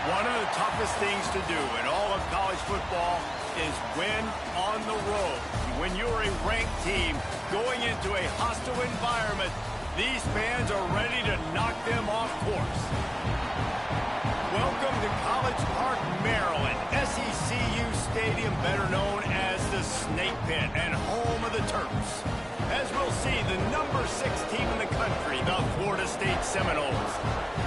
One of the toughest things to do in all of college football is win on the road. When you're a ranked team going into a hostile environment, these fans are ready to knock them off course. Welcome to College Park, Maryland, SECU Stadium, better known as the Snake Pit and home of the Terps. As we'll see, the number 6 team in the country, the Florida State Seminoles,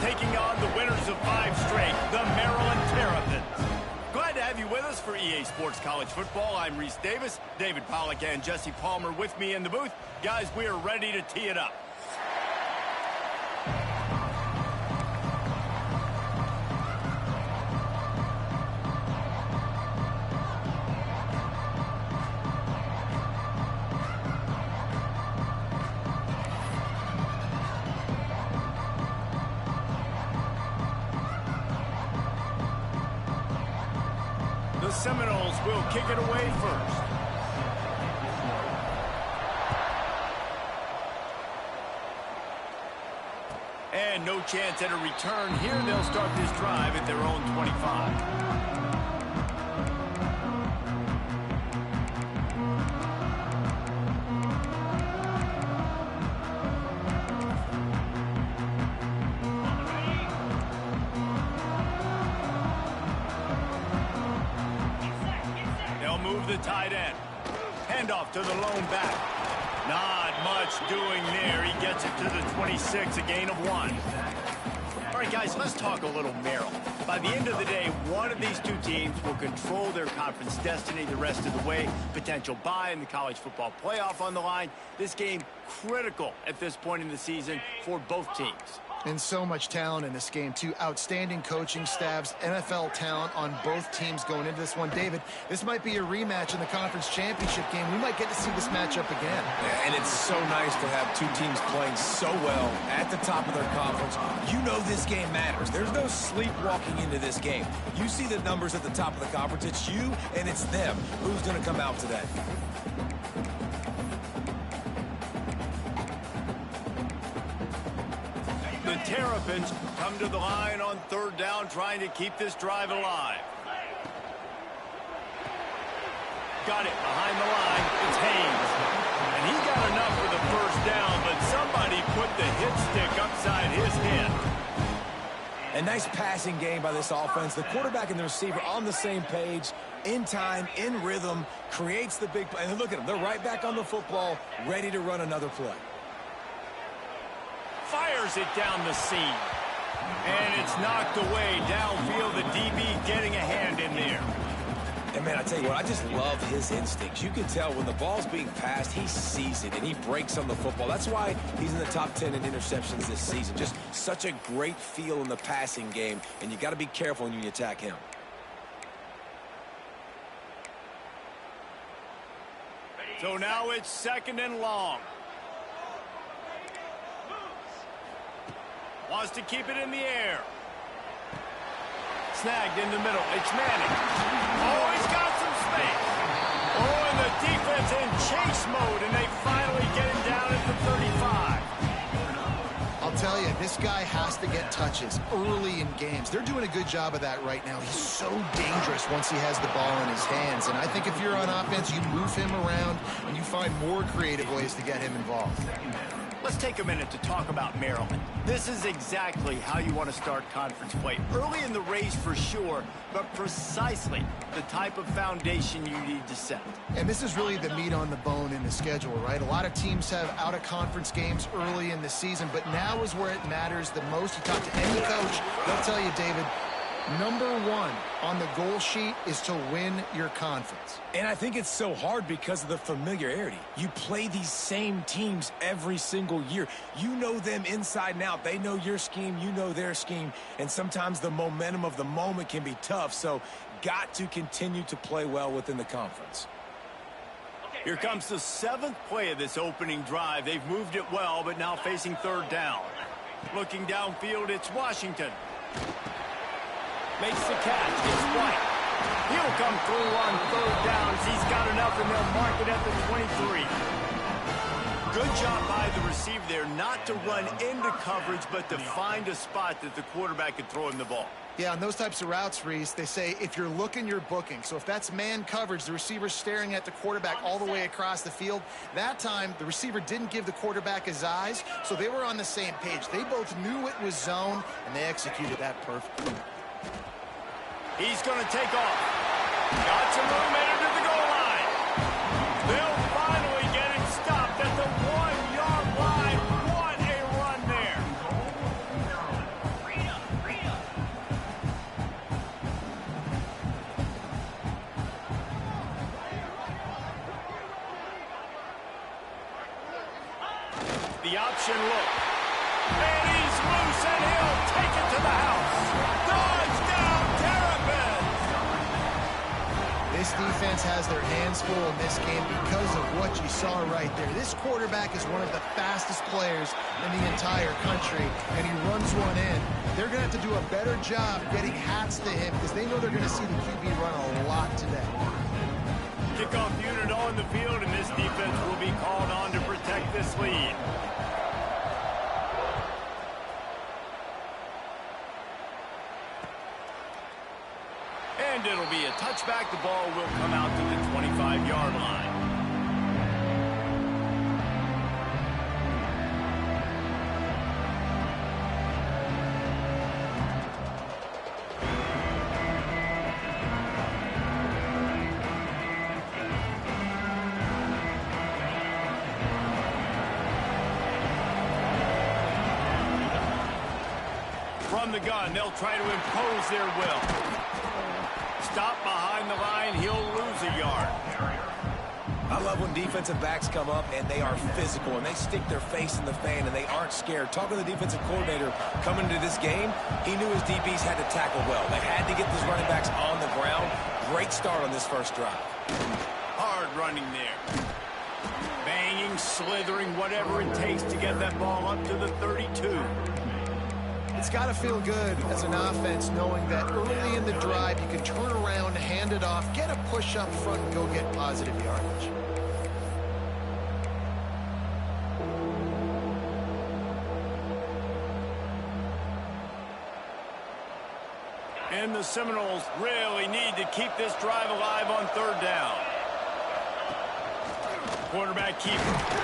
taking on the winners of 5 straight, the Maryland Terrapins. Glad to have you with us for EA Sports College Football. I'm Reese Davis, David Pollack and Jesse Palmer with me in the booth. Guys, we are ready to tee it up. The Seminoles will kick it away first. And no chance at a return here. They'll start this drive at their own 25. The tight end. Handoff to the lone back. Not much doing there. He gets it to the 26, a gain of 1. All right, guys, let's talk a little Maryland. By the end of the day, one of these 2 teams will control their conference destiny the rest of the way. Potential bye in the college football playoff on the line. This game critical at this point in the season for both teams. And so much talent in this game, too. Outstanding coaching staffs, NFL talent on both teams going into this one. David, this might be a rematch in the conference championship game. We might get to see this matchup again. Yeah, and it's so nice to have 2 teams playing so well at the top of their conference. You know this game matters. There's no sleepwalking into this game. You see the numbers at the top of the conference. It's you and it's them. Who's going to come out today? The Terrapins come to the line on 3rd down, trying to keep this drive alive. Got it behind the line. It's Haynes. And he got enough for the 1st down, but somebody put the hit stick upside his head. A nice passing game by this offense. The quarterback and the receiver on the same page, in time, in rhythm, creates the big play. And look at them. They're right back on the football, ready to run another play. Fires it down the seam. And it's knocked away downfield. The DB getting a hand in there. And, man, I tell you what, I just love his instincts. You can tell when the ball's being passed, he sees it, and he breaks on the football. That's why he's in the top 10 in interceptions this season. Just such a great feel in the passing game, and you got to be careful when you attack him. So now it's 2nd and long. Wants to keep it in the air. Snagged in the middle. It's Manning. Oh, he's got some space. Oh, and the defense in chase mode, and they finally get him down at the 35. I'll tell you, this guy has to get touches early in games. They're doing a good job of that right now. He's so dangerous once he has the ball in his hands. And I think if you're on offense, you move him around, and you find more creative ways to get him involved. Let's take a minute to talk about Maryland. This is exactly how you want to start conference play. Early in the race for sure, but precisely the type of foundation you need to set. And this is really the meat on the bone in the schedule, right? A lot of teams have out-of-conference games early in the season, but now is where it matters the most. You talk to any coach, they'll tell you, David, number 1 on the goal sheet is to win your conference. And I think it's so hard because of the familiarity. You play these same teams every single year. You know them inside and out. They know your scheme, you know their scheme, and sometimes the momentum of the moment can be tough, so got to continue to play well within the conference. Here comes the 7th play of this opening drive. They've moved it well, but now facing 3rd down. Looking downfield, it's Washington. Makes the catch. It's White. He'll come through on 3rd down. He's got enough, and they'll mark it at the 23. Good job by the receiver there not to run into coverage, but to find a spot that the quarterback could throw him the ball. Yeah, on those types of routes, Reese, they say if you're looking, you're booking. So if that's man coverage, the receiver's staring at the quarterback all the way across the field. That time, the receiver didn't give the quarterback his eyes, so they were on the same page. They both knew it was zone, and they executed that perfectly. He's going to take off. Got some room headed to the goal line. They'll finally get it stopped at the 1-yard line. What a run there. The option look. And he's loose, and he'll take it to the house. Touchdown, Terrapins! This defense has their hands full in this game because of what you saw right there. This quarterback is one of the fastest players in the entire country, and he runs one in. They're going to have to do a better job getting hats to him because they know they're going to see the QB run a lot today. Kickoff unit on the field, and this defense will be called on to protect this lead. And it'll be a touchback. The ball will come out to the 25-yard line. From the gun, they'll try to impose their will. Stop behind the line, he'll lose a yard. I love when defensive backs come up and they are physical and they stick their face in the fan and they aren't scared. Talking to the defensive coordinator coming into this game, he knew his DBs had to tackle well. They had to get these running backs on the ground. Great start on this first drive. Hard running there. Banging, slithering, whatever it takes to get that ball up to the 32. It's got to feel good as an offense knowing that early in the drive you can turn around, hand it off, get a push up front, and go get positive yardage. And the Seminoles really need to keep this drive alive on third down. Quarterback keeper.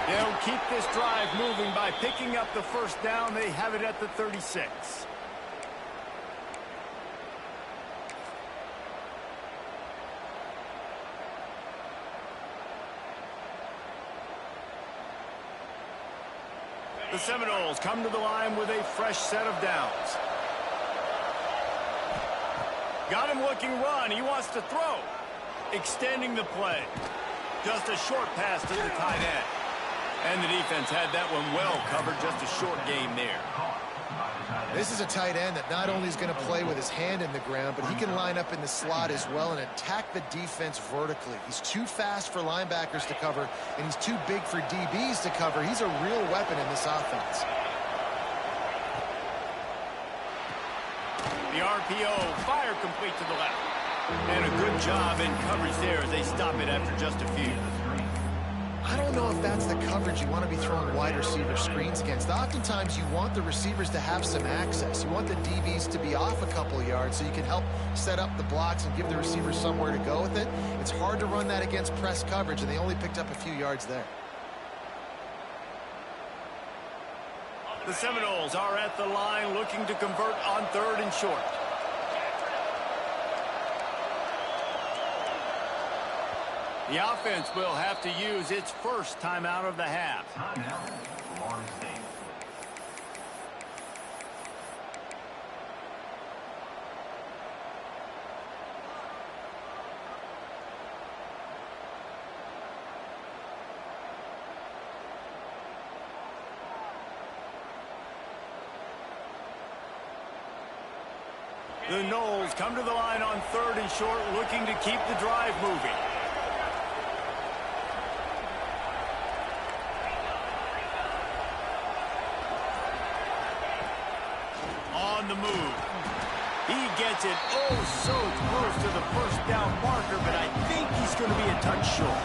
They'll keep this drive moving by picking up the first down. They have it at the 36. The Seminoles come to the line with a fresh set of downs. Got him looking run. He wants to throw. Extending the play. Just a short pass to the tight end. And the defense had that one well covered. Just a short game there. This is a tight end that not only is going to play with his hand in the ground, but he can line up in the slot as well and attack the defense vertically. He's too fast for linebackers to cover, and he's too big for DBs to cover. He's a real weapon in this offense. The RPO, fire complete to the left. And a good job in coverage there as they stop it after just a few. I don't know if that's the coverage you want to be throwing wide receiver screens against. Oftentimes, you want the receivers to have some access. You want the DBs to be off a couple of yards so you can help set up the blocks and give the receivers somewhere to go with it. It's hard to run that against press coverage, and they only picked up a few yards there. The Seminoles are at the line looking to convert on third and short. The offense will have to use its first timeout of the half. The Noles come to the line on third and short, looking to keep the drive moving. On the move. He gets it oh so close to the first down marker, but I think he's going to be a touch short.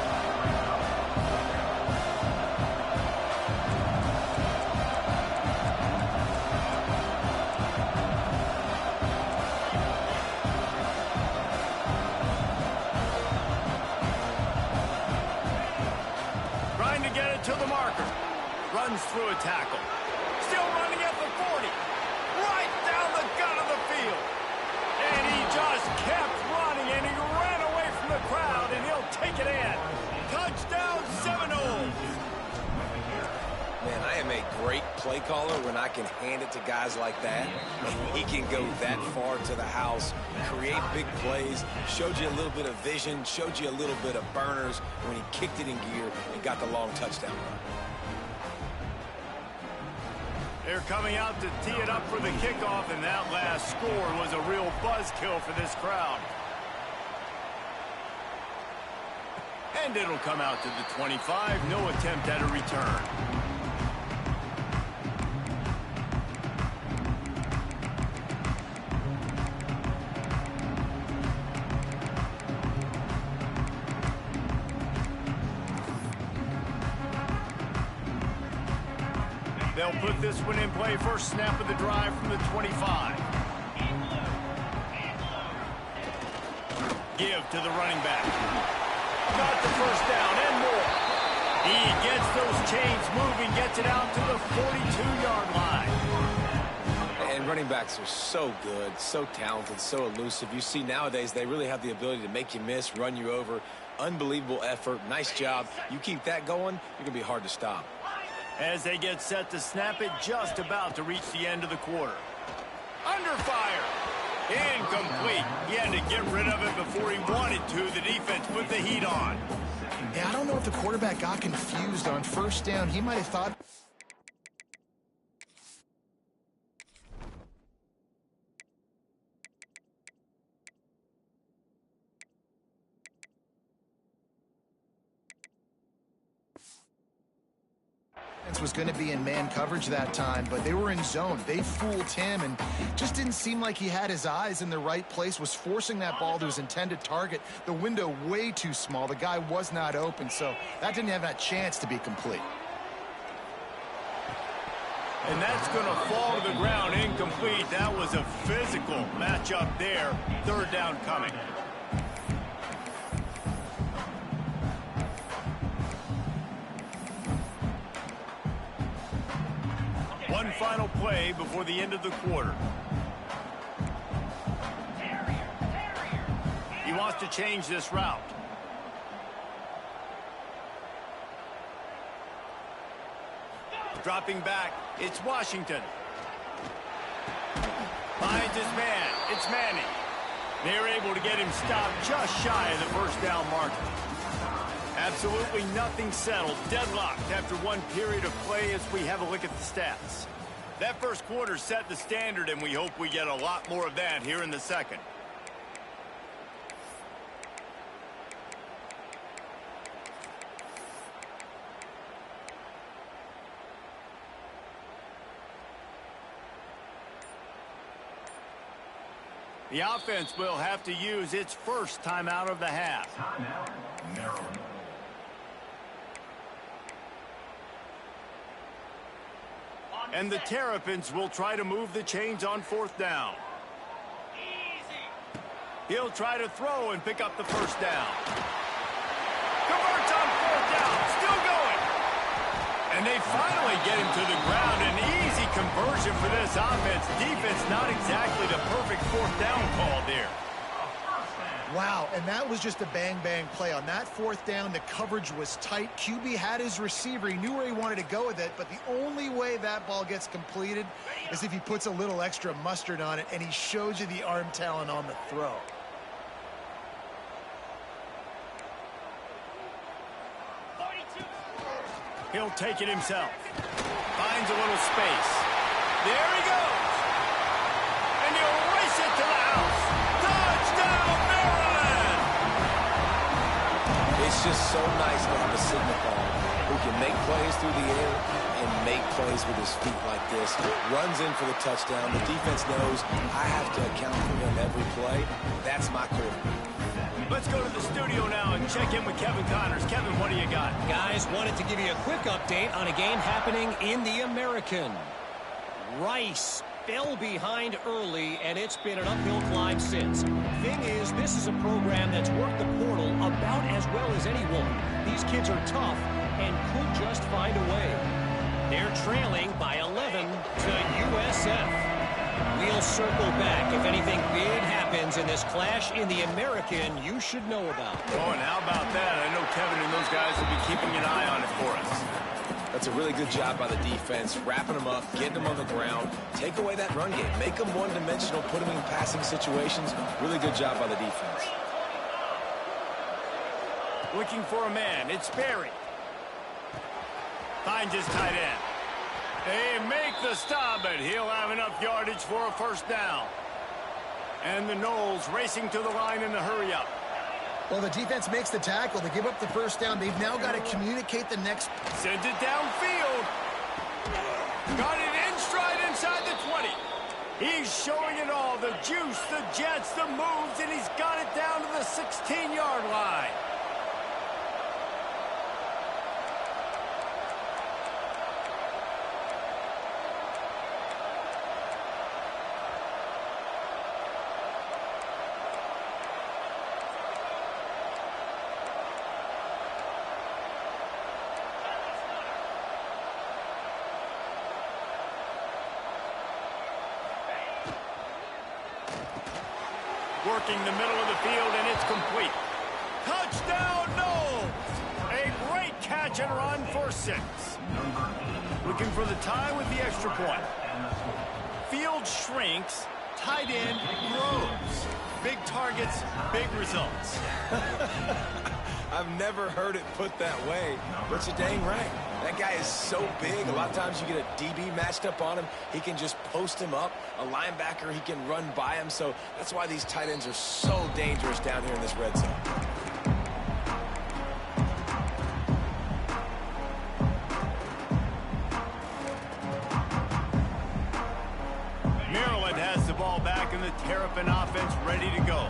runs through a tackle. Still running at the 40. Right down the gut of the field. And he just kept running, and he ran away from the crowd, and he'll take it in. Touchdown, Seminoles. Man, I am a great play caller when I can hand it to guys like that. He can go that far to the house, create big plays, showed you a little bit of vision, showed you a little bit of burners when he kicked it in gear and got the long touchdown run. They're coming out to tee it up for the kickoff, and that last score was a real buzzkill for this crowd. And it'll come out to the 25. No attempt at a return. They'll put this one in play. First snap of the drive from the 25. Give to the running back. Got the first down and more. He gets those chains moving, gets it out to the 42-yard line. And running backs are so good, so talented, so elusive. You see nowadays they really have the ability to make you miss, run you over. Unbelievable effort. Nice job. You keep that going, you're going to be hard to stop. As they get set to snap it, just about to reach the end of the quarter. Under fire. Incomplete. He had to get rid of it before he wanted to. The defense put the heat on. Yeah, I don't know if the quarterback got confused on first down. He might have thought... was going to be in man coverage that time, but they were in zone. They fooled him and just didn't seem like he had his eyes in the right place, was forcing that ball to his intended target. The window way too small. The guy was not open, so that didn't have that chance to be complete. And that's going to fall to the ground incomplete. That was a physical matchup there. Third down coming. One final play before the end of the quarter. He wants to change this route. Dropping back, it's Washington. Finds his man, it's Manning. They're able to get him stopped just shy of the first down marker. Absolutely nothing settled, deadlocked after one period of play as we have a look at the stats. That first quarter set the standard, and we hope we get a lot more of that here in the second. The offense will have to use its first timeout of the half. Timeout, Maryland. And the Terrapins will try to move the chains on fourth down. He'll try to throw and pick up the first down. Converts on fourth down, still going. And they finally get him to the ground. An easy conversion for this offense. Defense not exactly the perfect fourth down call there. Wow, and that was just a bang-bang play. On that fourth down, the coverage was tight. QB had his receiver. He knew where he wanted to go with it, but the only way that ball gets completed is if he puts a little extra mustard on it, and he shows you the arm talent on the throw. He'll take it himself. Finds a little space. There he goes. And he'll race it to the house. Touchdown, Maryland! It's just so nice to have a signal ball who can make plays through the air and make plays with his feet like this. Runs in for the touchdown. The defense knows I have to account for him every play. That's my quarterback. Let's go to the studio now and check in with Kevin Connors. Kevin, what do you got? Guys, wanted to give you a quick update on a game happening in the American. Rice fell behind early, and it's been an uphill climb since. Thing is, this is a program that's worked the portal about as well as anyone. These kids are tough and could just find a way. They're trailing by 11 to USF. We'll circle back if anything big happens in this clash in the American you should know about. Oh, and how about that? I know Kevin and those guys will be keeping an eye on it for us. That's a really good job by the defense, wrapping them up, getting them on the ground, take away that run game, make them one-dimensional, put them in passing situations. Really good job by the defense. Looking for a man. It's Barry. Finds his tight end. They make the stop, but he'll have enough yardage for a first down. And the Knowles racing to the line in the hurry-up. Well, the defense makes the tackle. They give up the first down. They've now got to communicate the next. Sends it downfield. Got it in stride inside the 20. He's showing it all. The juice, the jets, the moves, and he's got it down to the 16-yard line. Working the middle of the field, and it's complete. Touchdown, Knowles! A great catch and run for 6. Looking for the tie with the extra point. Field shrinks, tight end grows. Big targets, big results. I've never heard it put that way, but you're dang right. That guy is so big. A lot of times you get a DB matched up on him. He can just post him up. A linebacker, he can run by him. So that's why these tight ends are so dangerous down here in this red zone. Maryland has the ball back and the Terrapin offense ready to go.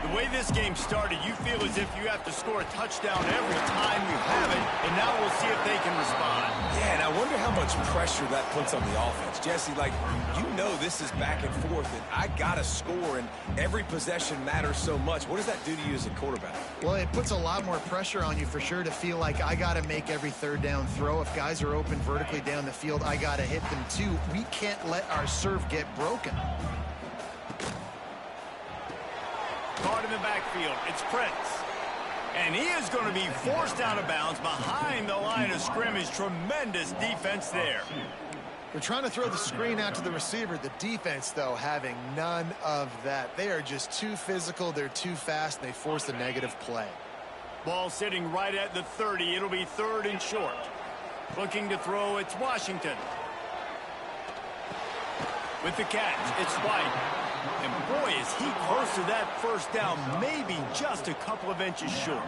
The way this game started, you feel as if you have to score a touchdown every time you have it, and now we'll see if they can respond. Yeah, and I wonder how much pressure that puts on the offense. Jesse, like, you know this is back and forth, and I got to score, and every possession matters so much. What does that do to you as a quarterback? Well, it puts a lot more pressure on you for sure to feel like I got to make every third down throw. If guys are open vertically down the field, I got to hit them too. We can't let our serve get broken. Caught in the backfield. It's Prince. And he is going to be forced out of bounds behind the line of scrimmage. Tremendous defense there. They're trying to throw the screen out to the receiver. The defense, though, having none of that. They are just too physical. They're too fast. And they force the negative play. Ball sitting right at the 30. It'll be 3rd and short. Looking to throw, it's Washington. With the catch, it's White. And boy, is he close to that first down, maybe just a couple of inches short.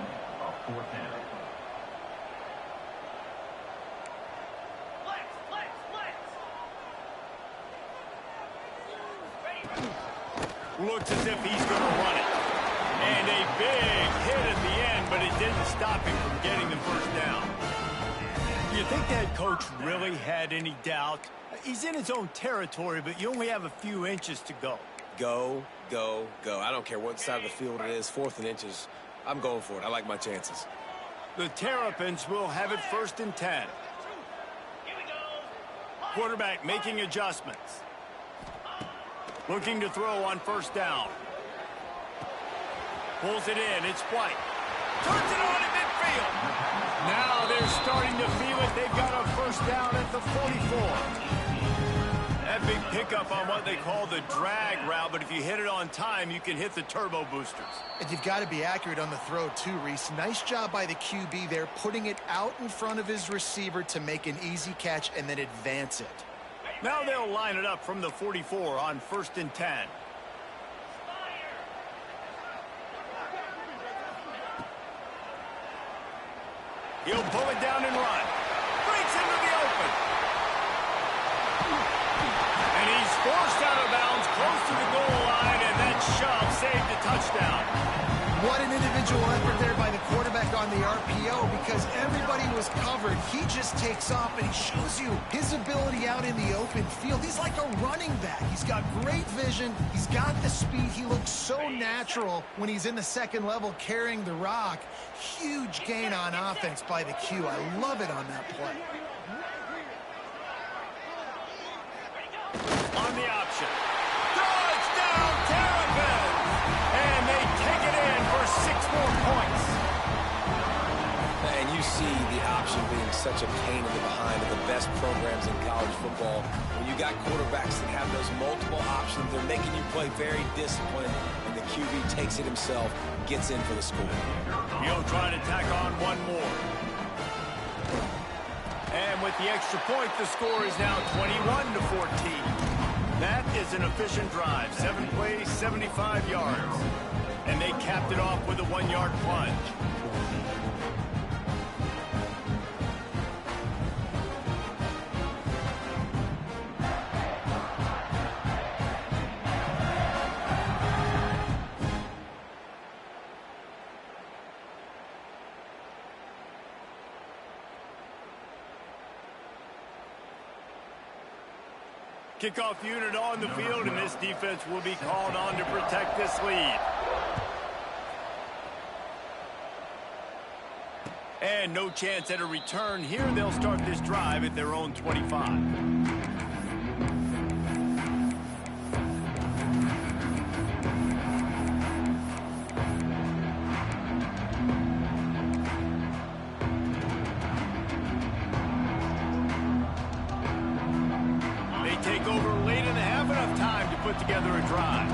Looks as if he's going to run it. And a big hit at the end, but it didn't stop him from getting the first down. Do you think that coach really had any doubt? He's in his own territory, but you only have a few inches to go. Go, go, go. I don't care what side of the field it is, 4th and inches. I'm going for it. I like my chances. The Terrapins will have it 1st and 10. Quarterback making adjustments. Looking to throw on first down. Pulls it in. It's White. Turns it on at midfield. Now they're starting to feel it. They've got a first down at the 44. That big pickup on what they call the drag route, but if you hit it on time, you can hit the turbo boosters. And you've got to be accurate on the throw, too, Reese. Nice job by the QB there, putting it out in front of his receiver to make an easy catch and then advance it. Now they'll line it up from the 44 on 1st and 10. He'll pull it down and run. Breaks into the open. And he's forced out of bounds close to the goal line, and that shove saved a touchdown. What an individual effort there by the quarterback on the RPO, because everybody was covered. He just takes off, and he shows you his ability out in the open field. He's like a running back. He's got great vision. He's got the speed. He looks so natural when he's in the second level carrying the rock. Huge gain on offense by the Q. I love it on that play. on the option. Throws down Terrapin. And they take it in for 6 more points. And you see the option being such a pain in the behind of the best programs in college football. When you got quarterbacks that have those multiple options, they're making you play very disciplined, and the QB takes it himself, gets in for the score. He'll try to tack on one more. And with the extra point, the score is now 21-14. That is an efficient drive. 7 plays, 75 yards. And they capped it off with a 1-yard plunge. Kickoff unit on the field, and this defense will be called on to protect this lead. And no chance at a return here. They'll start this drive at their own 25. Take over late in the half, enough time to put together a drive.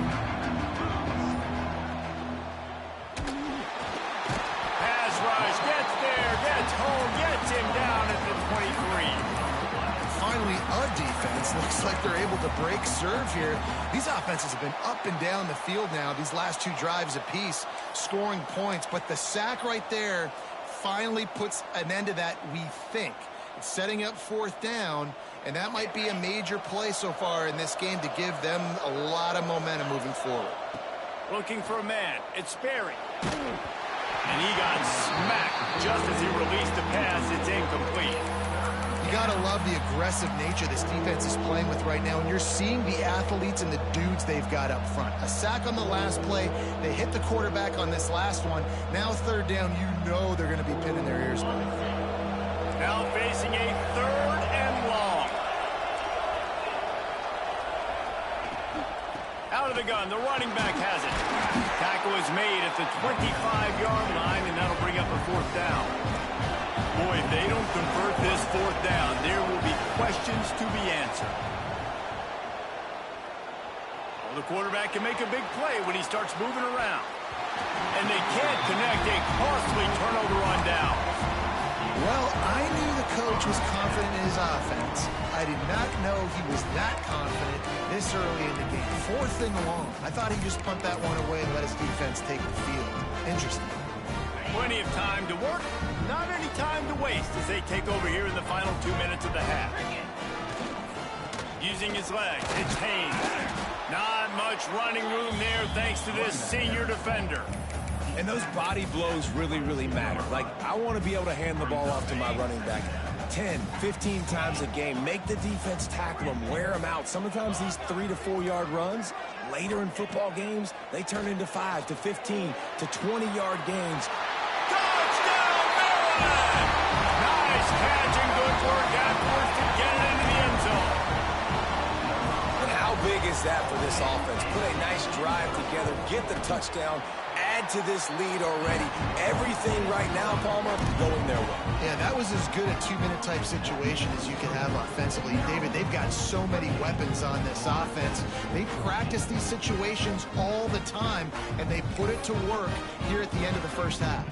Pass rush, gets there, gets home, gets him down at the 23. Finally, a defense looks like they're able to break serve here. These offenses have been up and down the field now, these last 2 drives apiece, scoring points. But the sack right there finally puts an end to that, we think. It's setting up 4th down. And that might be a major play so far in this game to give them a lot of momentum moving forward. Looking for a man. It's Sperry. And he got smacked just as he released the pass. It's incomplete. You got to love the aggressive nature this defense is playing with right now. And you're seeing the athletes and the dudes they've got up front. A sack on the last play. They hit the quarterback on this last one. Now 3rd down, you know they're going to be pinning their ears back. Now facing a 3rd and long. Out of the gun, the running back has it. Tackle is made at the 25-yard line, and that'll bring up a 4th down. Boy, if they don't convert this 4th down, there will be questions to be answered. Well, the quarterback can make a big play when he starts moving around. And they can't connect a costly turnover on downs. Well, I knew the coach was confident in his offense. I did not know he was that confident this early in the game. 4th and long. I thought he'd just punt that one away and let his defense take the field. Interesting. Plenty of time to work, not any time to waste as they take over here in the final 2 minutes of the half. Using his legs, it's Haynes. Not much running room there thanks to this senior defender. And those body blows really, really matter. Like, I want to be able to hand the ball off to my running back 10, 15 times a game. Make the defense tackle them, wear them out. Sometimes these 3 to 4 yard runs, later in football games, they turn into 5 to 15 to 20-yard games. Touchdown, Maryland! Nice catch and good work afterwards to get it into the end zone. And how big is that for this offense? Put a nice drive together, get the touchdown, add to this lead already. Everything right now, Palmer, going their way. Yeah, that was as good a 2-minute type situation as you can have offensively. David, they've got so many weapons on this offense. They practice these situations all the time, and they put it to work here at the end of the first half.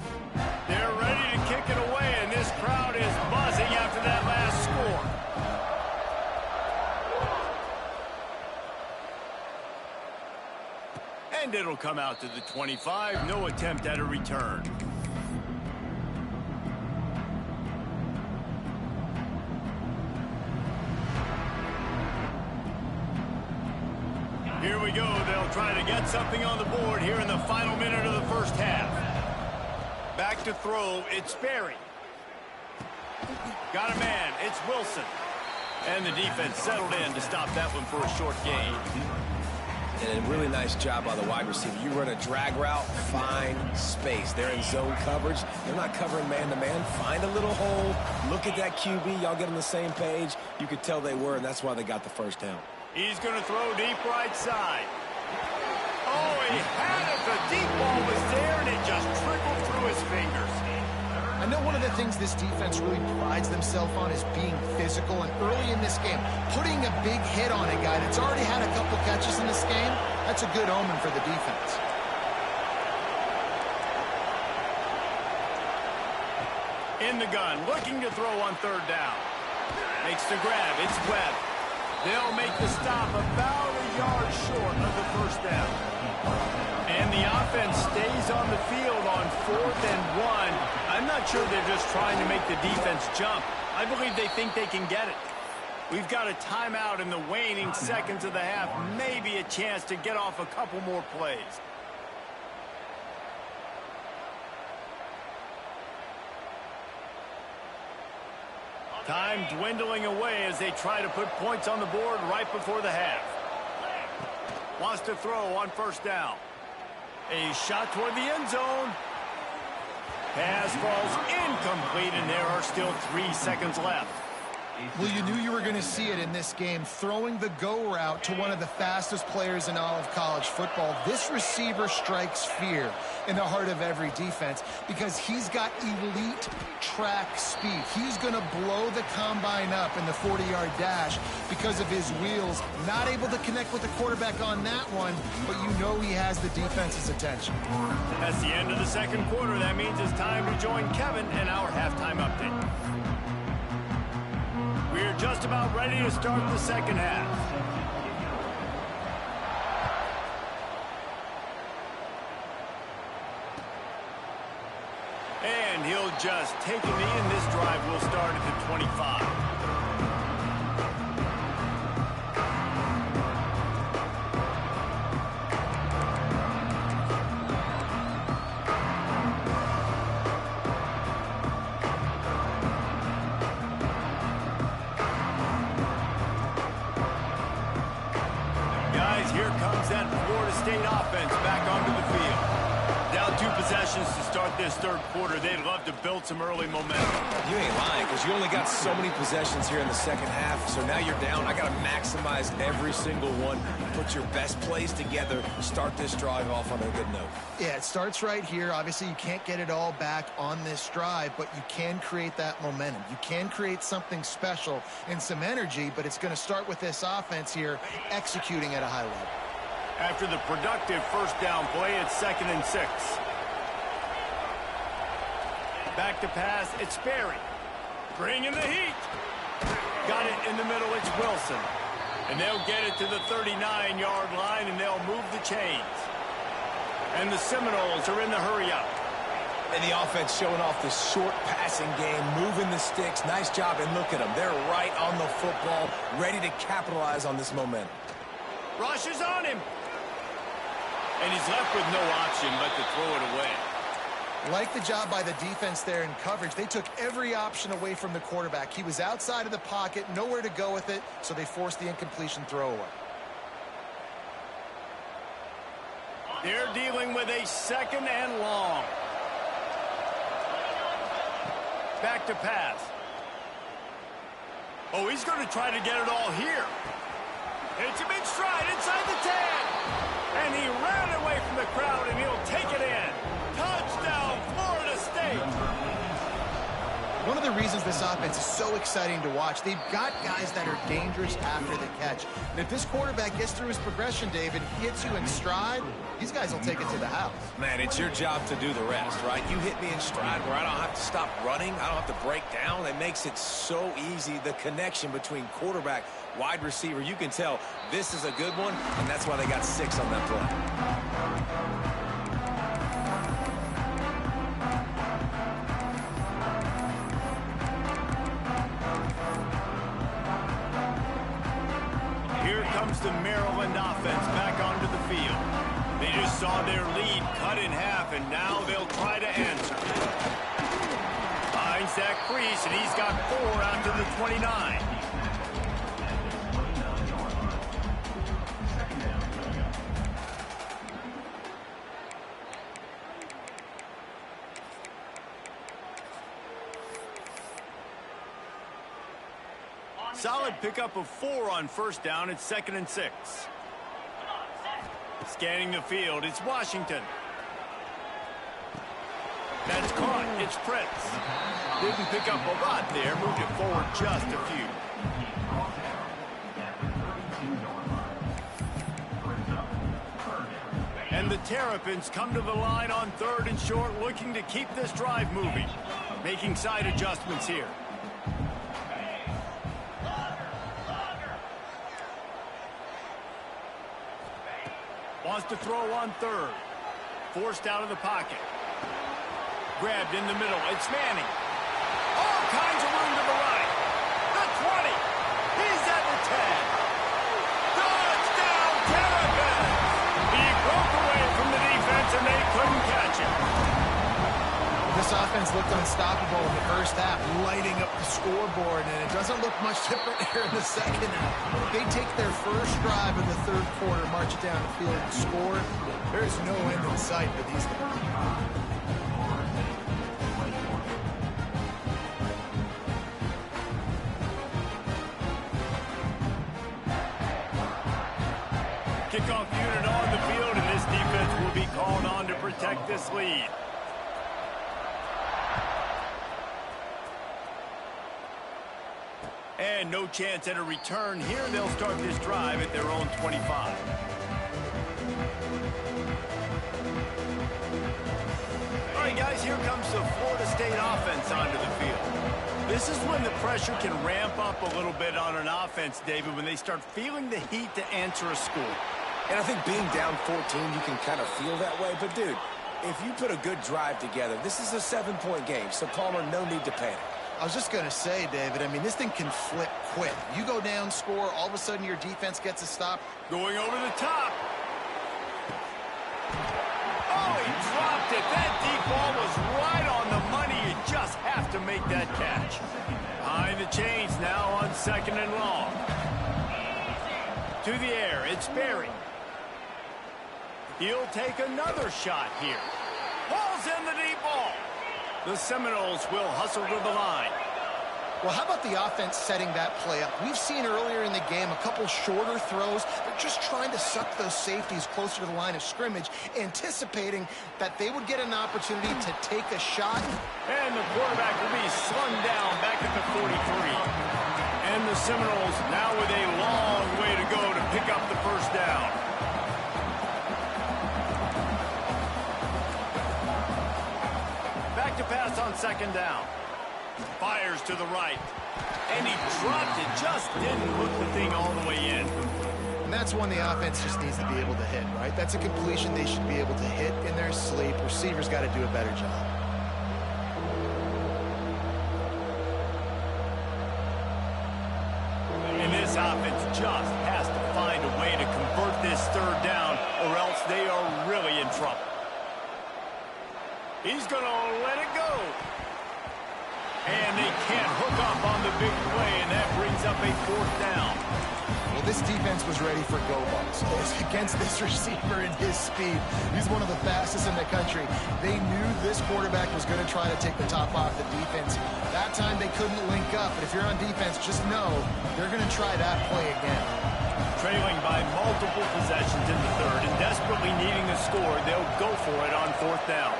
They're ready to kick it away, and this crowd is buzzing after that last score. And it'll come out to the 25. No attempt at a return. Here we go. They'll try to get something on the board here in the final minute of the first half. Back to throw. It's Sperry. Got a man. It's Wilson. And the defense settled in to stop that one for a short gain. And a really nice job by the wide receiver. You run a drag route, find space. They're in zone coverage. They're not covering man-to-man. Find a little hole. Look at that QB. Y'all get on the same page. You could tell they were, and that's why they got the first down. He's going to throw deep right side. Oh, he had it. The deep ball was there, and it just trickled through his fingers. I know one of the things this defense really prides themselves on is being physical, and early in this game, putting a big hit on a guy that's already had a couple catches in this game, that's a good omen for the defense. In the gun, looking to throw on third down. Makes the grab. It's Webb. They'll make the stop about a yard short of the first down. And the offense stays on the field on 4th and 1. I'm not sure they're just trying to make the defense jump. I believe they think they can get it. We've got a timeout in the waning seconds of the half. Maybe a chance to get off a couple more plays. Time dwindling away as they try to put points on the board right before the half. Wants to throw on first down. A shot toward the end zone. Pass falls incomplete, and there are still 3 seconds left. Well, you knew you were going to see it in this game, throwing the go route to one of the fastest players in all of college football. This receiver strikes fear in the heart of every defense because he's got elite track speed. He's going to blow the combine up in the 40-yard dash because of his wheels. Not able to connect with the quarterback on that one, but you know he has the defense's attention. That's the end of the second quarter. That means it's time to join Kevin in our halftime update. We're just about ready to start the second half. And he'll just take a knee, and this drive will start at the 25. Here comes that Florida State offense back onto the field. Down 2 possessions to start this third quarter. They'd love to build some early momentum. You ain't lying, because you only got so many possessions here in the second half, so now you're down. I got to maximize every single one. Put your best plays together. Start this drive off on a good note. Yeah, it starts right here. Obviously, you can't get it all back on this drive, but you can create that momentum. You can create something special and some energy, but it's going to start with this offense here executing at a high level. After the productive first down play, it's 2nd and 6. Back to pass, it's Berry. Bringing the heat. Got it in the middle, it's Wilson. And they'll get it to the 39-yard line, and they'll move the chains. And the Seminoles are in the hurry-up. And the offense showing off the short passing game, moving the sticks. Nice job, and look at them. They're right on the football, ready to capitalize on this momentum. Rush is on him. And he's left with no option but to throw it away. Like the job by the defense there in coverage. They took every option away from the quarterback. He was outside of the pocket, nowhere to go with it, so they forced the incompletion throwaway. They're dealing with a 2nd and long. Back to pass. Oh, he's going to try to get it all here. It's a big stride inside the 10. And he ran away from the crowd, and he'll take it in. Touchdown, Florida State. One of the reasons this offense is so exciting to watch, they've got guys that are dangerous after the catch. And if this quarterback gets through his progression, David, hits you in stride, these guys will take it to the house. Man, it's your job to do the rest, right? You hit me in stride where I don't have to stop running. I don't have to break down. It makes it so easy. The connection between quarterback, wide receiver, you can tell this is a good one, and that's why they got 6 on that play. Here comes the Maryland offense back onto the field. They just saw their lead cut in half, and now they'll try to answer. Finds that crease, and he's got 4 out to the 29. solid pickup of 4 on first down. It's 2nd and 6. Scanning the field, it's Washington. That's caught. It's Prince. Didn't pick up a lot there. Moved it forward just a few. And the Terrapins come to the line on 3rd and short, looking to keep this drive moving. Making side adjustments here. Wants to throw on 3rd. Forced out of the pocket. Grabbed in the middle. It's Manning. All kinds of room to the right. The 20. He's at the 10. Touchdown, Terrapins! He broke away from the defense, and they couldn't catch him. This offense looked unstoppable in the first half, lighting up the scoreboard, and it doesn't look much different here in the second half. They take their first drive in the 3rd quarter, march it down the field, and score. There's no end in sight for these guys. Kickoff unit on the field, and this defense will be called on to protect this lead. And no chance at a return here. They'll start this drive at their own 25. All right, guys, here comes the Florida State offense onto the field. This is when the pressure can ramp up a little bit on an offense, David, when they start feeling the heat to answer a score. And I think being down 14, you can kind of feel that way. But, dude, if you put a good drive together, this is a 7-point game. So, Palmer, no need to panic. I was just going to say, David, I mean, this thing can flip quick. You go down, score, all of a sudden your defense gets a stop. Going over the top. Oh, he dropped it. That deep ball was right on the money. You just have to make that catch. Behind the chains now on 2nd and long. To the air, it's Berry. He'll take another shot here. Pulls in the deep ball. The Seminoles will hustle to the line. Well, how about the offense setting that play up? We've seen earlier in the game a couple shorter throws. They're just trying to suck those safeties closer to the line of scrimmage, anticipating that they would get an opportunity to take a shot. And the quarterback will be slung down back at the 43. And the Seminoles now with a long way to go to pick up the first down. Back to pass on 2nd down. Fires to the right. And he dropped it. Just didn't hook the thing all the way in. And that's one the offense just needs to be able to hit, right? That's a completion they should be able to hit in their sleep. Receivers got to do a better job. And this offense just has to find a way to convert this 3rd down, or else they are really in trouble. He's going to let it go. And they can't hook up on the big play, and that brings up a 4th down. Well, this defense was ready for go balls against this receiver and his speed. He's one of the fastest in the country. They knew this quarterback was going to try to take the top off the defense. That time they couldn't link up, but if you're on defense, just know they're going to try that play again. Trailing by multiple possessions in the 3rd and desperately needing a score, they'll go for it on 4th down.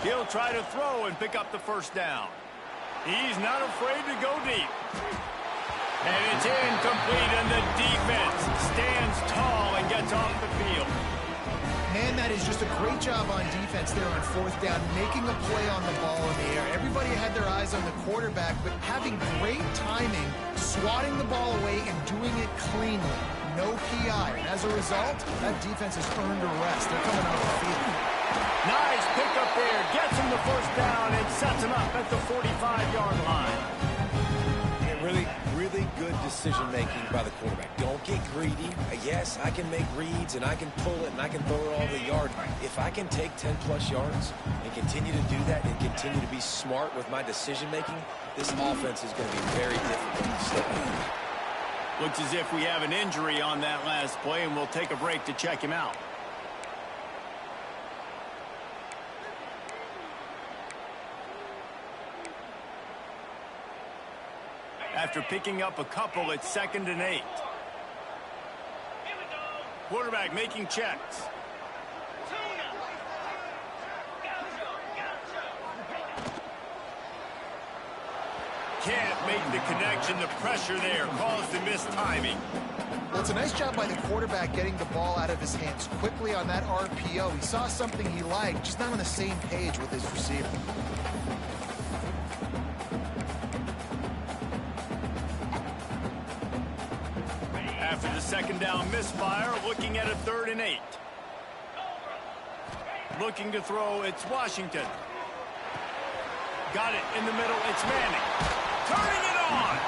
He'll try to throw and pick up the first down. He's not afraid to go deep. And it's incomplete, and the defense stands tall and gets off the field. Man, that is just a great job on defense there on 4th down, making a play on the ball in the air. Everybody had their eyes on the quarterback, but having great timing, swatting the ball away and doing it cleanly. No PI. And as a result, that defense has earned a rest. They're coming off the field. Nice pickup there. Gets him the first down and sets him up at the 45-yard line. Yeah, really good decision-making by the quarterback. Don't get greedy. Yes, I can make reads, and I can pull it, and I can throw it all the yard. If I can take 10-plus yards and continue to do that and continue to be smart with my decision-making, this offense is going to be very difficult to stop. Looks as if we have an injury on that last play, and we'll take a break to check him out. after picking up a couple at 2nd and 8. Quarterback making checks. Can't make the connection. The pressure there caused the missed timing. Well, it's a nice job by the quarterback getting the ball out of his hands quickly on that RPO. He saw something he liked, just not on the same page with his receiver. After the 2nd down misfire, looking at a 3rd and 8. Looking to throw, it's Washington. Got it in the middle, it's Manning. Turning it on.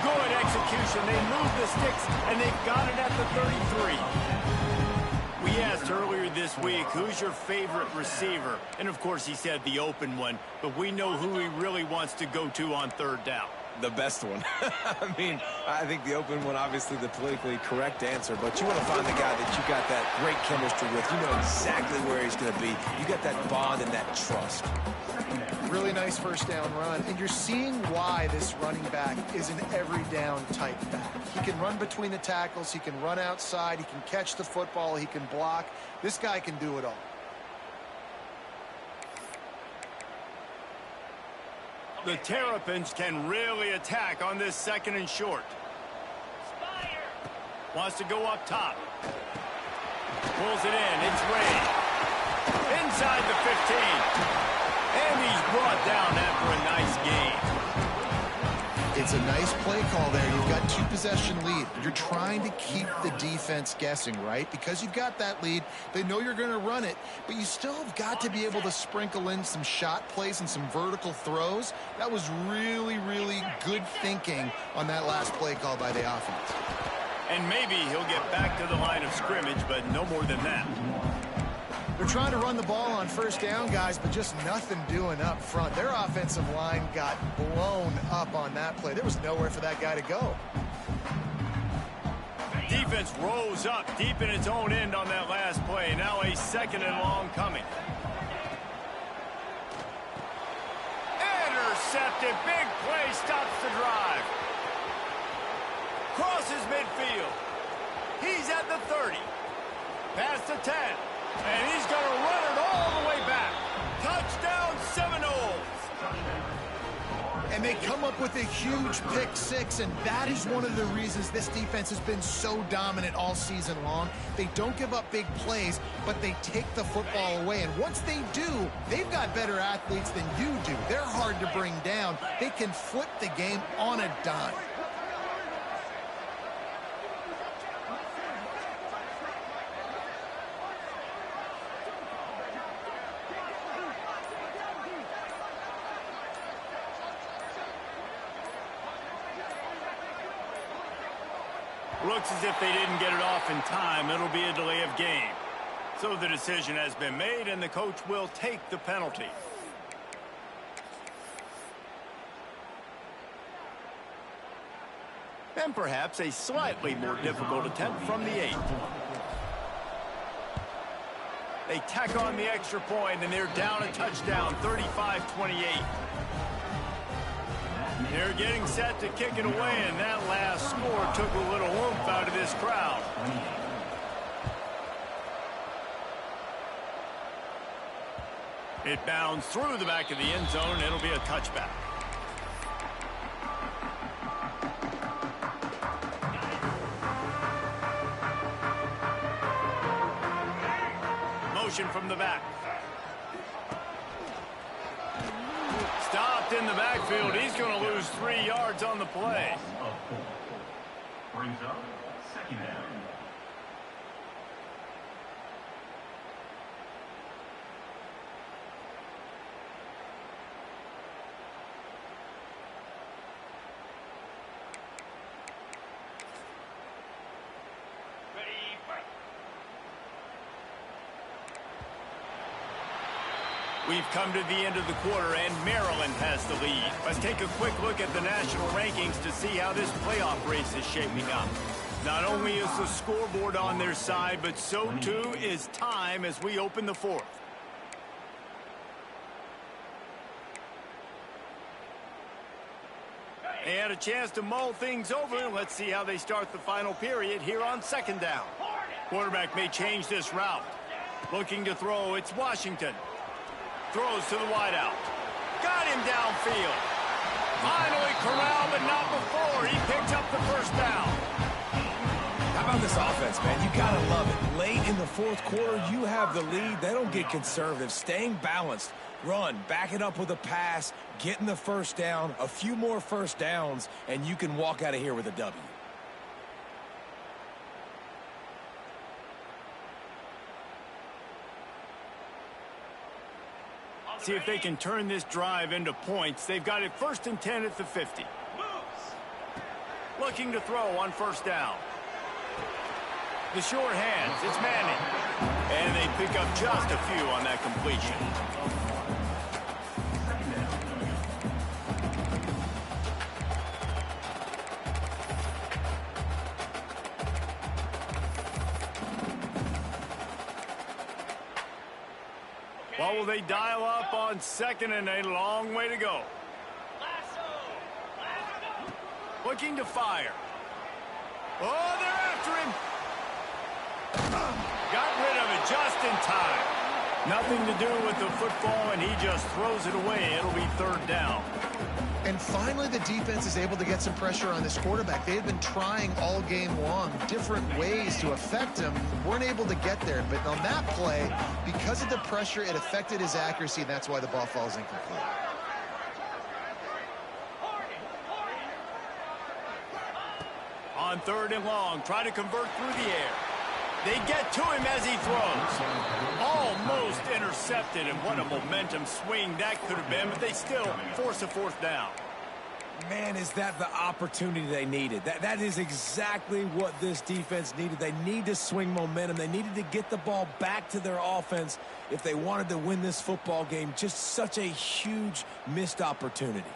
Good execution. They moved the sticks, and they've got it at the 33. We asked earlier this week, who's your favorite receiver? And, of course, he said the open one, but we know who he really wants to go to on 3rd down. The best one. I mean, I think the open one, obviously the politically correct answer, but you want to find the guy that you got that great chemistry with. You know exactly where he's going to be. You got that bond and that trust. Really nice 1st down run, and you're seeing why this running back is an every down type back. He can run between the tackles, he can run outside, he can catch the football, he can block. This guy can do it all. The Terrapins can really attack on this 2nd and short. Wants to go up top. Pulls it in. It's Ray. Inside the 15. And he's brought down after a nice gain. It's a nice play call there. You've got 2-possession lead. You're trying to keep the defense guessing, right? Because you've got that lead, they know you're going to run it, but you still have got to be able to sprinkle in some shot plays and some vertical throws. That was really, really good thinking on that last play call by the offense. And maybe he'll get back to the line of scrimmage, but no more than that. They're trying to run the ball on 1st down, guys, but just nothing doing up front. Their offensive line got blown up on that play. There was nowhere for that guy to go. Defense rose up deep in its own end on that last play. Now a 2nd and long coming. Intercepted. Big play stops the drive. Crosses midfield. He's at the 30. Past the 10. And he's going to run it all the way back. Touchdown Seminoles. And they come up with a huge pick 6, and that is one of the reasons this defense has been so dominant all season long. They don't give up big plays, but they take the football away. And once they do, they've got better athletes than you do. They're hard to bring down. They can flip the game on a dime. Looks as if they didn't get it off in time. It'll be a delay of game. So the decision has been made, and the coach will take the penalty. And perhaps a slightly more difficult attempt from the 8. They tack on the extra point, and they're down a touchdown, 35-28. They're getting set to kick it away, and that last score took a little oomph out of this crowd. It bounds through the back of the end zone. It'll be a touchback. Motion from the back. Stopped in the backfield. He's going to lose 3 yards on the play. Brings up 2nd down. We've come to the end of the quarter, and Maryland has the lead. Let's take a quick look at the national rankings to see how this playoff race is shaping up. Not only is the scoreboard on their side, but so too is time as we open the 4th. They had a chance to mull things over. Let's see how they start the final period here on second down. Quarterback may change this route. Looking to throw, it's Washington. Throws to the wideout. Got him downfield. Finally corralled, but not before. He picked up the first down. How about this offense, man? You gotta love it. Late in the fourth quarter, you have the lead. They don't get conservative. Staying balanced. Run, back it up with a pass, getting the first down, a few more first downs, and you can walk out of here with a W. See if they can turn this drive into points. They've got it 1st and 10 at the 50. Looking to throw on first down. The short hands, it's Manning. And they pick up just a few on that completion. Well, will they dial up on second and a long way to go? Looking to fire. Oh, they're after him. Got rid of it just in time. Nothing to do with the football, and he just throws it away. It'll be third down. And finally, the defense is able to get some pressure on this quarterback. They had been trying all game long different ways to affect him. Weren't able to get there. But on that play, because of the pressure, it affected his accuracy, and that's why the ball falls incomplete. On third and long, try to convert through the air. They get to him as he throws. Almost intercepted, and what a momentum swing that could have been, but they still force a fourth down. Man, is that the opportunity they needed. That is exactly what this defense needed. They need to swing momentum. They needed to get the ball back to their offense if they wanted to win this football game. Just such a huge missed opportunity.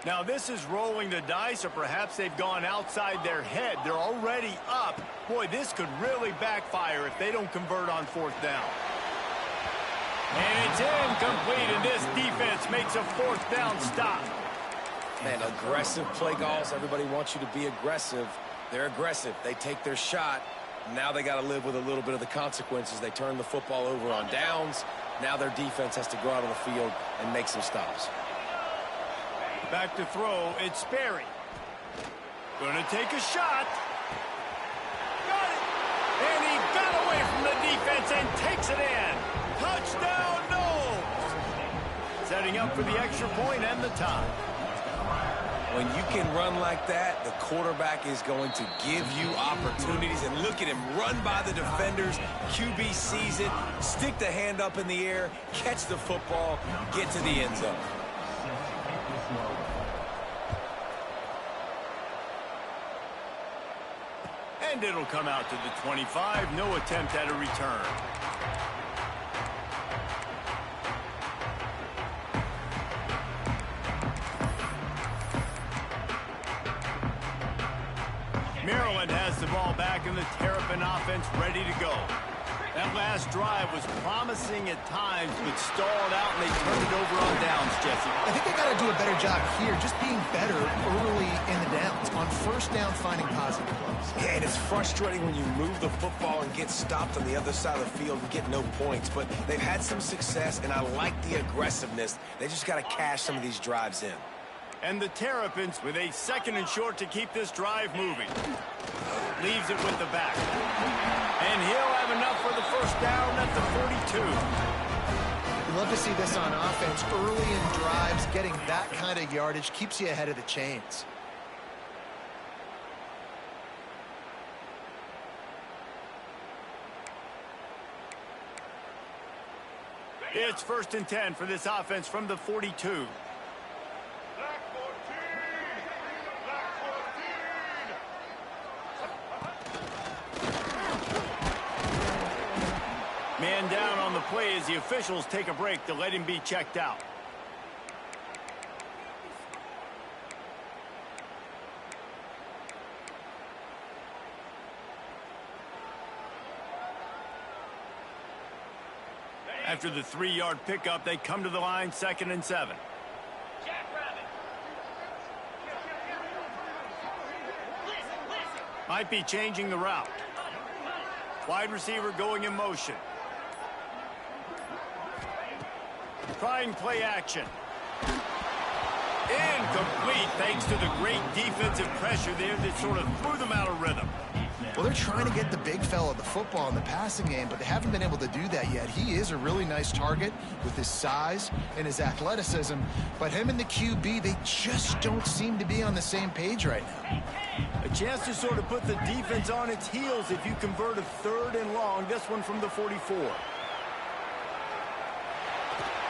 Now, this is rolling the dice, or perhaps they've gone outside their head. They're already up. Boy, this could really backfire if they don't convert on fourth down. And it's incomplete, and this defense makes a fourth down stop. Man, aggressive play calls. Everybody wants you to be aggressive. They're aggressive. They take their shot. Now they got to live with a little bit of the consequences. They turn the football over on downs. Now their defense has to go out on the field and make some stops. Back to throw, it's Sperry. Gonna take a shot. Got it! And he got away from the defense and takes it in. Touchdown, Knowles! Setting up for the extra point and the tie. When you can run like that, the quarterback is going to give you opportunities. And look at him run by the defenders. QB sees it, stick the hand up in the air, catch the football, get to the end zone. And it'll come out to the 25. No attempt at a return. Maryland has the ball back in the Terrapin offense ready to go. That last drive was promising at times, but stalled out, and they turned it over on downs, Jesse. I think they got to do a better job here, just being better early in the downs. On first down, finding positive plays. Yeah, and it's frustrating when you move the football and get stopped on the other side of the field and get no points. But they've had some success, and I like the aggressiveness. They just got to cash some of these drives in. And the Terrapins with a second and short to keep this drive moving. Leaves it with the back. And he'll have enough for the first down at the 42. You'd love to see this on offense. Early in drives, getting that kind of yardage keeps you ahead of the chains. It's 1st and 10 for this offense from the 42. Man down on the play as the officials take a break to let him be checked out. After the 3-yard pickup, they come to the line 2nd and 7. Might be changing the route. Wide receiver going in motion. Trying play action. Incomplete thanks to the great defensive pressure there that sort of threw them out of rhythm. Well, they're trying to get the big fella the football in the passing game, but they haven't been able to do that yet. He is a really nice target with his size and his athleticism, but him and the QB, they just don't seem to be on the same page right now. A chance to sort of put the defense on its heels if you convert a 3rd and long, this one from the 44.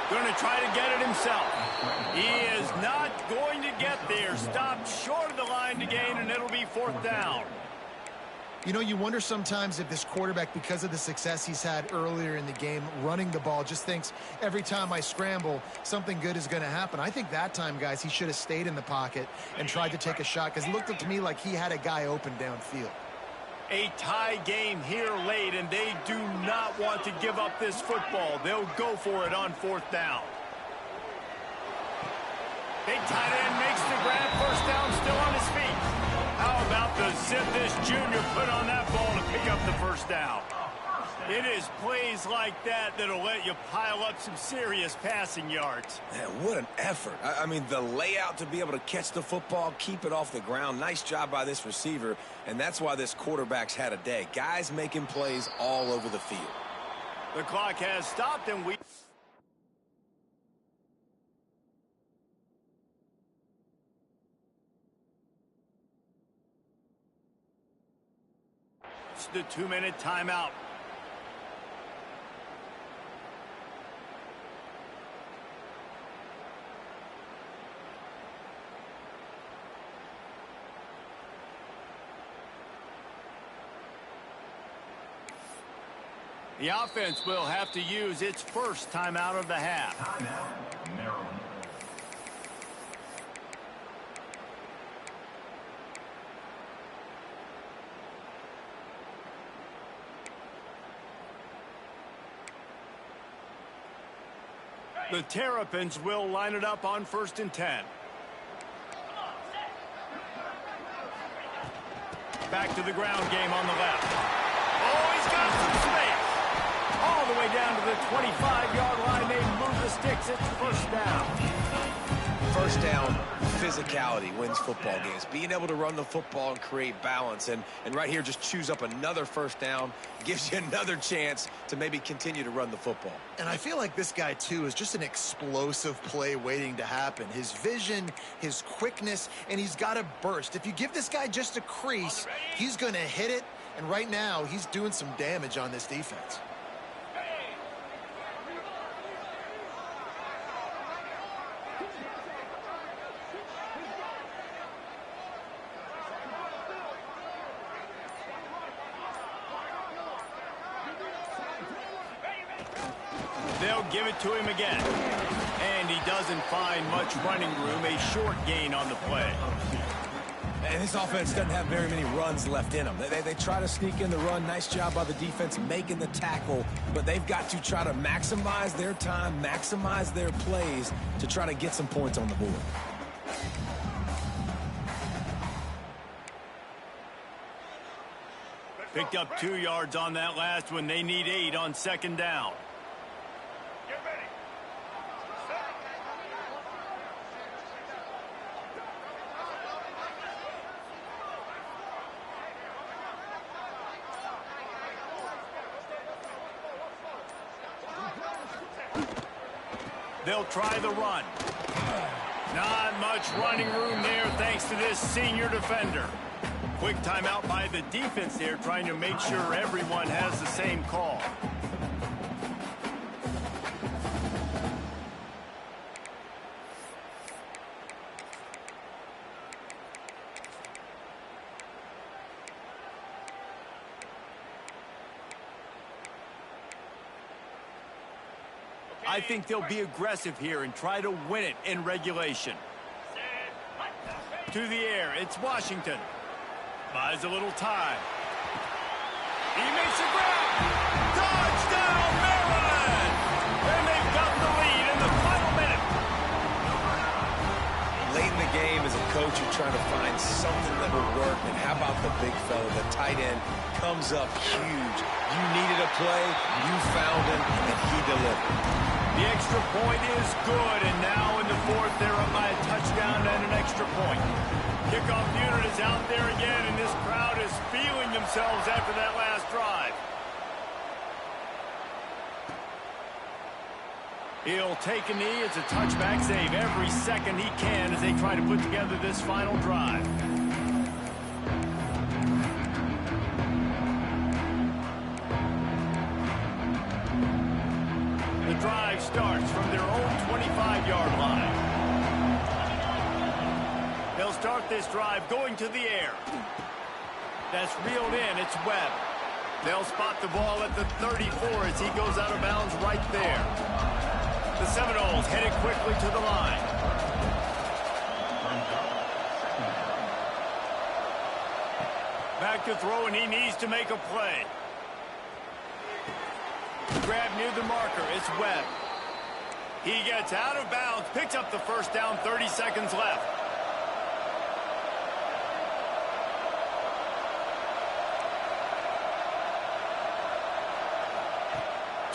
Going to try to get it himself. He is not going to get there. Stopped short of the line to gain, and it'll be 4th down. You know, you wonder sometimes if this quarterback, because of the success he's had earlier in the game, running the ball, just thinks every time I scramble, something good is going to happen. I think that time, guys, he should have stayed in the pocket and tried to take a shot, because it looked to me like he had a guy open downfield. A tie game here late, and they do not want to give up this football. They'll go for it on 4th down. Big tight end makes the grab. 1st down, still on his feet. How about the zip this junior put on that ball to pick up the 1st down? It is plays like that that'll let you pile up some serious passing yards. Man, what an effort. I mean, the layout to be able to catch the football, keep it off the ground. Nice job by this receiver, and that's why this quarterback's had a day. Guys making plays all over the field. The clock has stopped, and we... It's the 2-minute timeout. The offense will have to use its first timeout of the half. Timeout, Maryland. The Terrapins will line it up on 1st and 10. Back to the ground game on the left. Oh, he's got some space. All the way down to the 25-yard line. They move the sticks. It's 1st down. 1st down, physicality wins football games. Being able to run the football and create balance. And right here, just choose up another 1st down. Gives you another chance to maybe continue to run the football. And I feel like this guy, too, is just an explosive play waiting to happen. His vision, his quickness, and he's got a burst. If you give this guy just a crease, he's going to hit it. And right now, he's doing some damage on this defense. They'll give it to him again. And he doesn't find much running room. A short gain on the play. And this offense doesn't have very many runs left in them. They try to sneak in the run. Nice job by the defense making the tackle. But they've got to try to maximize their time, maximize their plays to try to get some points on the board. Picked up 2 yards on that last one. They need 8 on 2nd down. They'll try the run. Not much running room there thanks to this senior defender. Quick timeout by the defense there, trying to make sure everyone has the same call. I think they'll be aggressive here and try to win it in regulation. To the air, it's Washington. Buys a little time. He makes a grab. Touchdown, Maryland! And they've got the lead in the final minute. Late in the game, as a coach, you trying to find something that will work. And how about the big fella, the tight end, comes up huge. You needed a play, you found him, and he delivered. The extra point is good, and now in the fourth, they're up by a touchdown and an extra point. Kickoff unit is out there again, and this crowd is feeling themselves after that last drive. He'll take a knee. It's a touchback save every second he can as they try to put together this final drive. The drive starts from their own 25-yard line. They'll start this drive going to the air. That's reeled in. It's Webb. They'll spot the ball at the 34 as he goes out of bounds right there. The Seminoles headed quickly to the line. Back to throw, and he needs to make a play. Grab near the marker. It's Webb. He gets out of bounds, picks up the first down, 30 seconds left.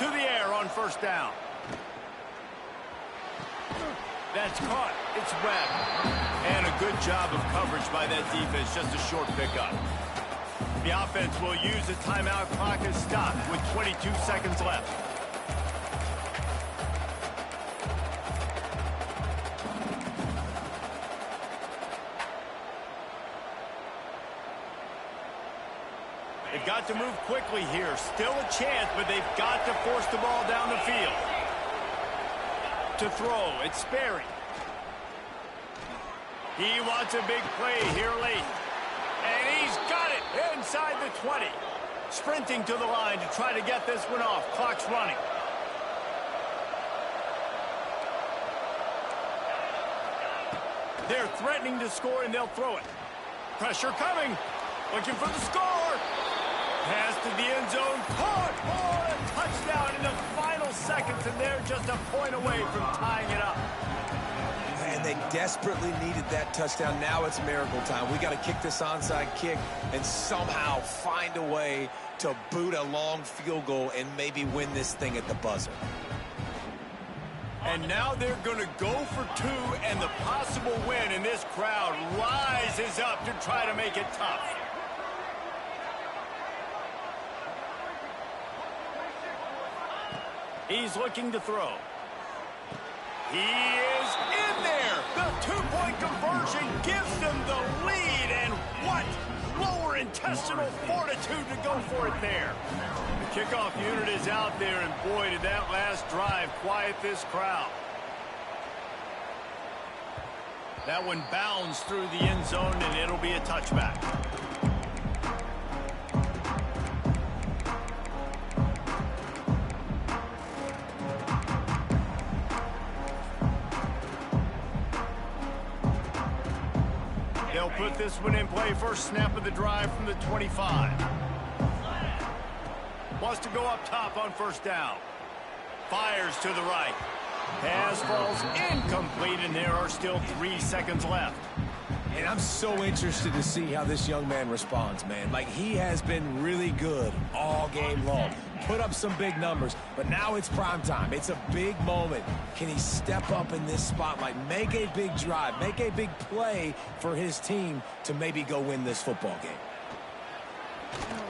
To the air on first down. That's caught. It's Webb. And a good job of coverage by that defense. Just a short pickup. The offense will use the timeout clock as stopped with 22 seconds left. They've got to move quickly here. Still a chance, but they've got to force the ball down the field. To throw, it's Sperry. He wants a big play here late. And he's got it inside the 20. Sprinting to the line to try to get this one off. Clock's running. They're threatening to score, and they'll throw it. Pressure coming. Looking for the score. Pass to the end zone. Caught for a touchdown in the final seconds, and they're just a point away from tying it up. And they desperately needed that touchdown. Now it's miracle time. We got to kick this onside kick and somehow find a way to boot a long field goal and maybe win this thing at the buzzer. And now they're going to go for two and the possible win, and this crowd rises up to try to make it tough. He's looking to throw. He is in there. The two-point conversion gives them the lead, and what lower intestinal fortitude to go for it there. The kickoff unit is out there, and boy, did that last drive quiet this crowd. That one bounds through the end zone, and it'll be a touchback. They'll put this one in play. First snap of the drive from the 25. Wants to go up top on first down. Fires to the right. Pass falls incomplete, and there are still 3 seconds left. And I'm so interested to see how this young man responds, man. Like, he has been really good all game long. Put up some big numbers, but now it's prime time. It's a big moment. Can he step up in this spotlight, make a big drive, make a big play for his team to maybe go win this football game?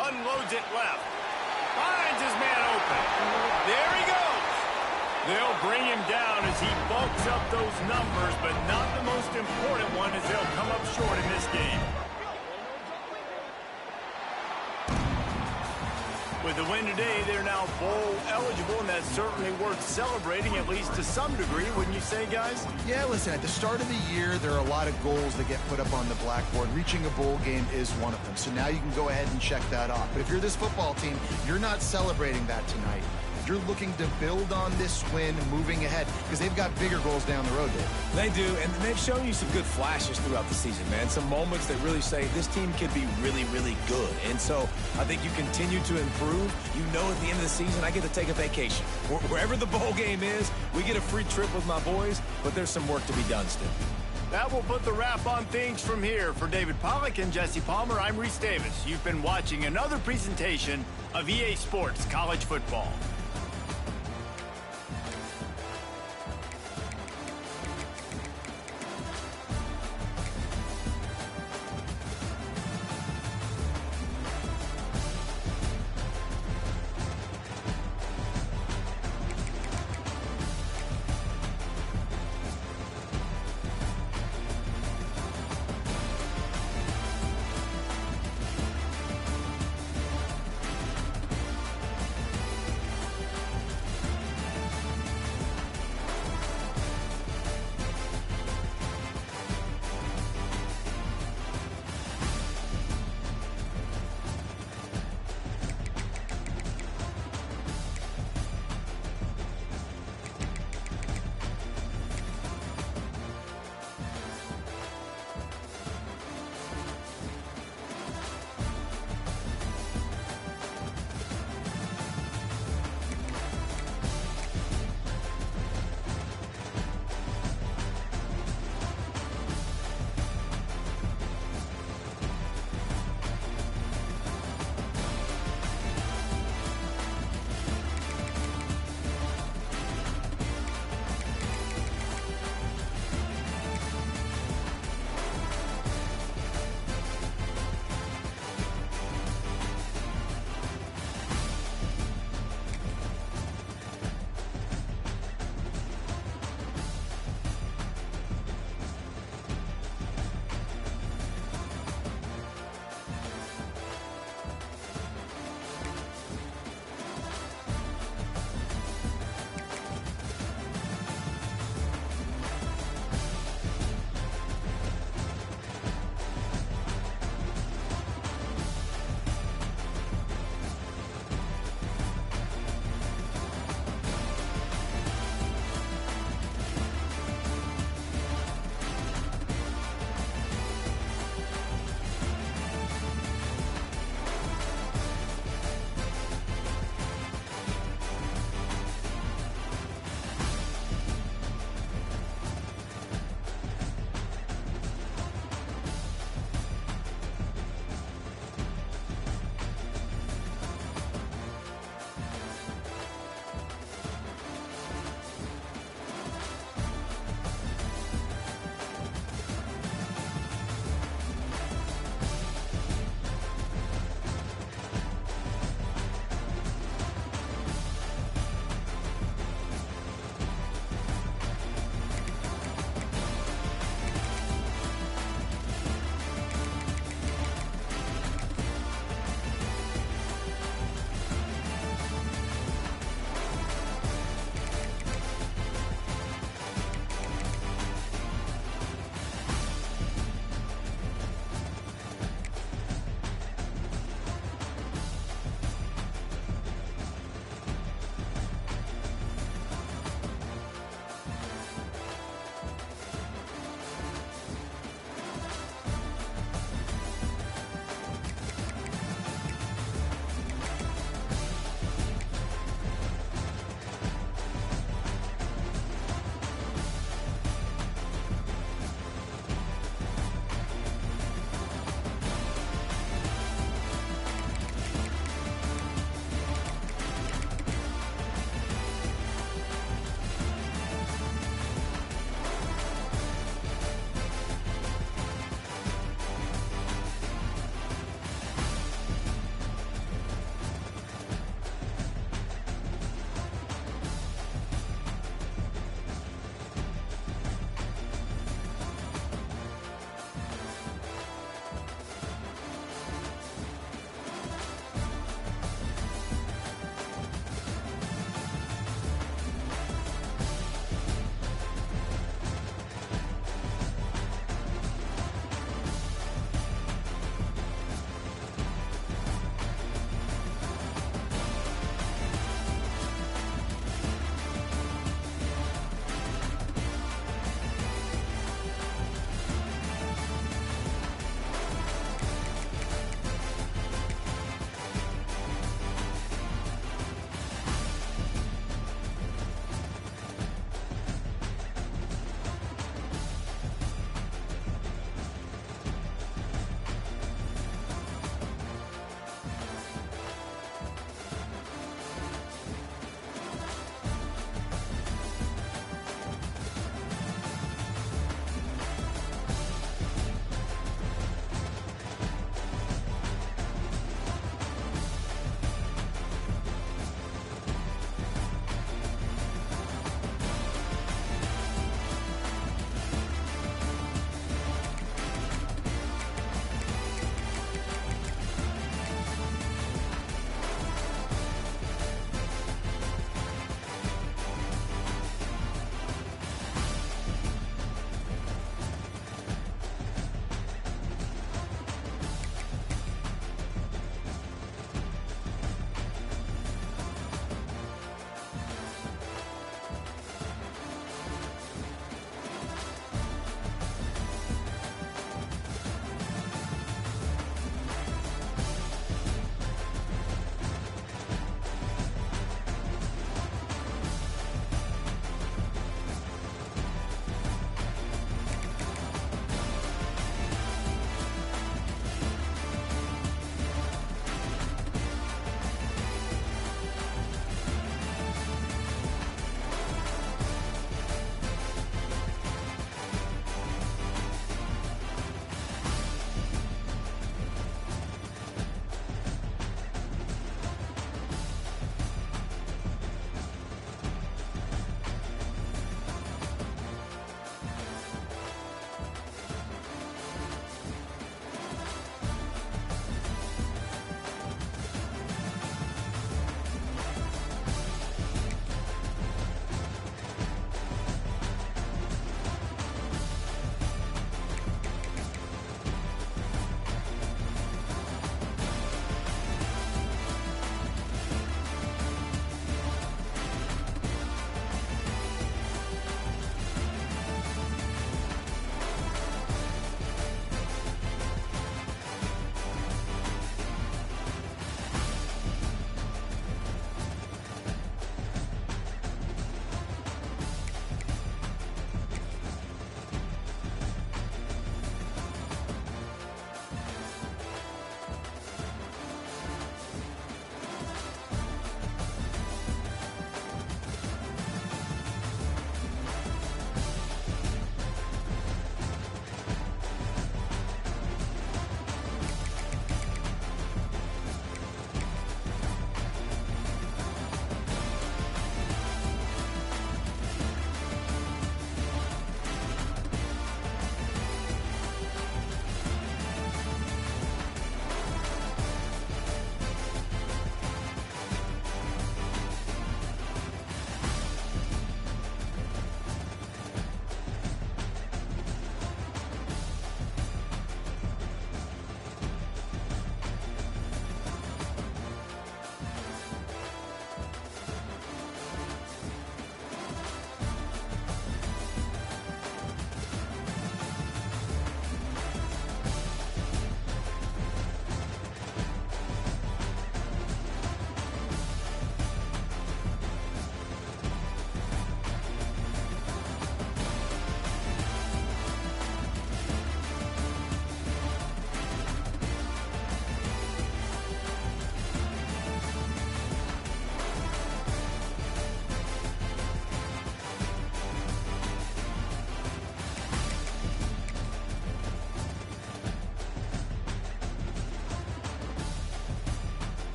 Unloads it left. Finds his man open. There he goes. They'll bring him down as he bulks up those numbers, but not the most important one as they'll come up short in this game. With the win today, they're now bowl eligible, and that's certainly worth celebrating, at least to some degree, wouldn't you say, guys? Yeah, listen, at the start of the year, there are a lot of goals that get put up on the blackboard. Reaching a bowl game is one of them. So now you can go ahead and check that off. But if you're this football team, you're not celebrating that tonight. You're looking to build on this win moving ahead because they've got bigger goals down the road, Dave. They do, and they've shown you some good flashes throughout the season, man. Some moments that really say this team could be really, really good. And so I think you continue to improve. You know at the end of the season, I get to take a vacation. Wherever the bowl game is, we get a free trip with my boys, but there's some work to be done still. That will put the wrap on things from here. For David Pollack and Jesse Palmer, I'm Reese Davis. You've been watching another presentation of EA Sports College Football.